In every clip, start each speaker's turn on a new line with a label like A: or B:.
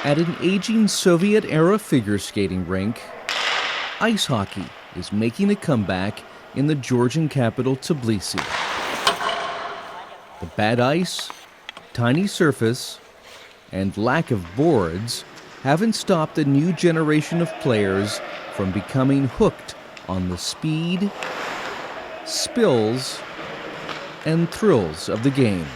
A: At an aging Soviet-era figure skating rink, ice hockey is making a comeback in the Georgian capital Tbilisi. The bad ice, tiny surface, and lack of boards haven't stopped a new generation of players from becoming hooked on the speed, spills, and thrills of the game.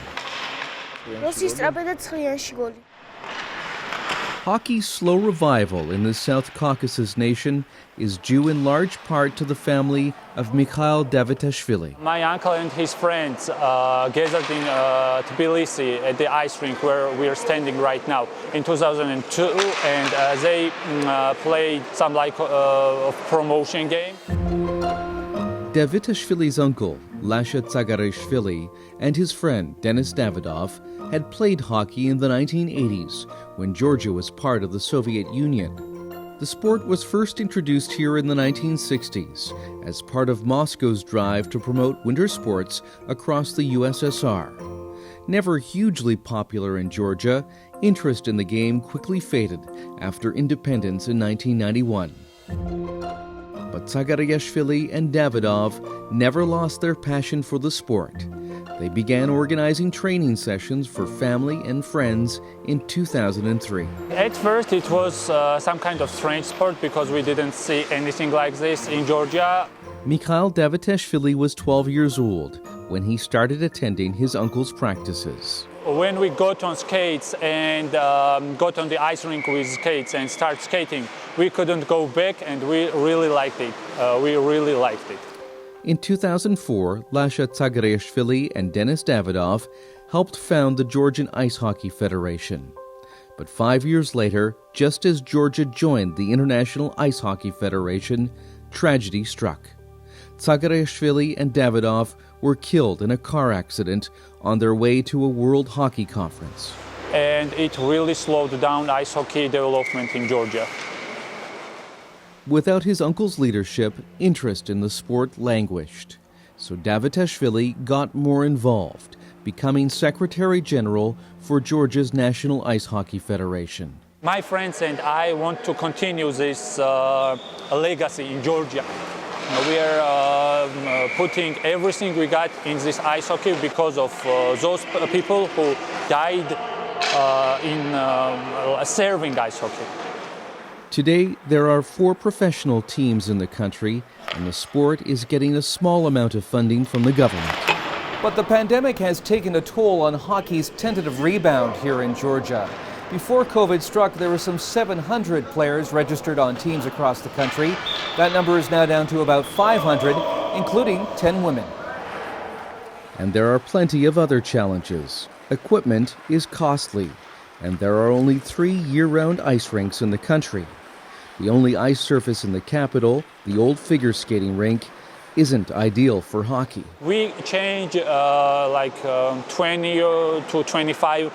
A: Hockey's slow revival in the South Caucasus nation is due in large part to the family of Mikhail Davitashvili.
B: My uncle and his friends gathered in Tbilisi at the ice rink where we are standing right now in 2002, and they played some promotion game.
A: Davitashvili's uncle, Lasha Tsagarishvili, and his friend Denis Davidov had played hockey in the 1980s when Georgia was part of the Soviet Union. The sport was first introduced here in the 1960s as part of Moscow's drive to promote winter sports across the USSR. Never hugely popular in Georgia, interest in the game quickly faded after independence in 1991. But Tsagariashvili and Davidov never lost their passion for the sport. They began organizing training sessions for family and friends in 2003.
B: At first it was some kind of strange sport because we didn't see anything like this in Georgia.
A: Mikhail Davitashvili was 12 years old when he started attending his uncle's practices.
B: When we got on skates and got on the ice rink with skates and start skating, we couldn't go back, and we really liked it.
A: In 2004, Lasha Tsagariashvili and Denis Davidov helped found the Georgian Ice Hockey Federation. But 5 years later, just as Georgia joined the International Ice Hockey Federation, tragedy struck. Tsagariashvili and Davidov were killed in a car accident on their way to a World Hockey Conference.
B: And it really slowed down ice hockey development in Georgia.
A: Without his uncle's leadership, interest in the sport languished. So Davitashvili got more involved, becoming Secretary General for Georgia's National Ice Hockey Federation.
B: My friends and I want to continue this legacy in Georgia. We are putting everything we got in this ice hockey because of those people who died in serving ice hockey.
A: Today, there are 4 professional teams in the country, and the sport is getting a small amount of funding from the government. But the pandemic has taken a toll on hockey's tentative rebound here in Georgia. Before COVID struck, there were some 700 players registered on teams across the country. That number is now down to about 500, including 10 women. And there are plenty of other challenges. Equipment is costly, and there are only 3 year-round ice rinks in the country. The only ice surface in the capital, the old figure skating rink, isn't ideal for hockey.
B: We change 20 to 25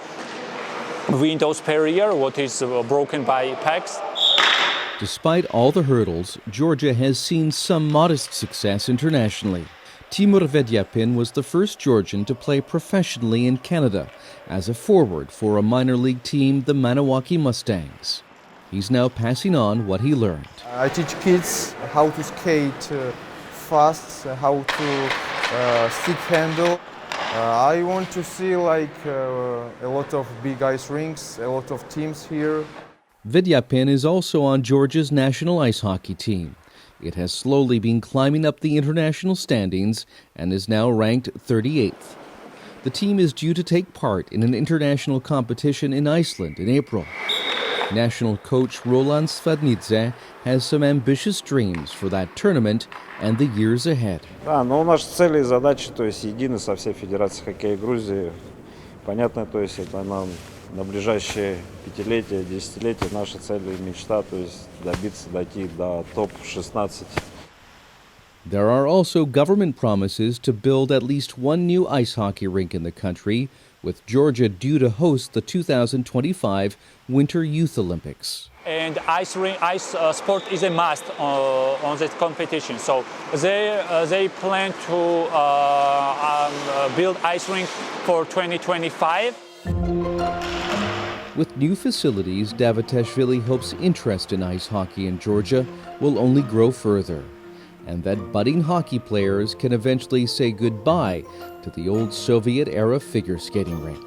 B: windows per year, what is broken by packs.
A: Despite all the hurdles, Georgia has seen some modest success internationally. Timur Vedyapin was the first Georgian to play professionally in Canada as a forward for a minor league team, the Maniwaki Mustangs. He's now passing on what he learned.
C: I teach kids how to skate fast, how to stick handle. I want to see a lot of big ice rinks, a lot of teams here.
A: Vedyapin is also on Georgia's national ice hockey team. It has slowly been climbing up the international standings and is now ranked 38th. The team is due to take part in an international competition in Iceland in April. National coach Roland Svadnidze has some ambitious dreams for that tournament and the years ahead.
D: Да, но наши цели и задачи, едины со всей Федерацией хоккея Грузии. Понятно, это нам на ближайшие пятилетия, десятилетия наша цель и мечта, добиться, дойти до топ-16.
A: There are also government promises to build at least one new ice hockey rink in the country, with Georgia due to host the 2025 Winter Youth Olympics.
B: And ice sport is a must on that competition. So they plan to build ice rink for 2025.
A: With new facilities, Davitashvili hopes interest in ice hockey in Georgia will only grow further, and that budding hockey players can eventually say goodbye to the old Soviet-era figure skating rink.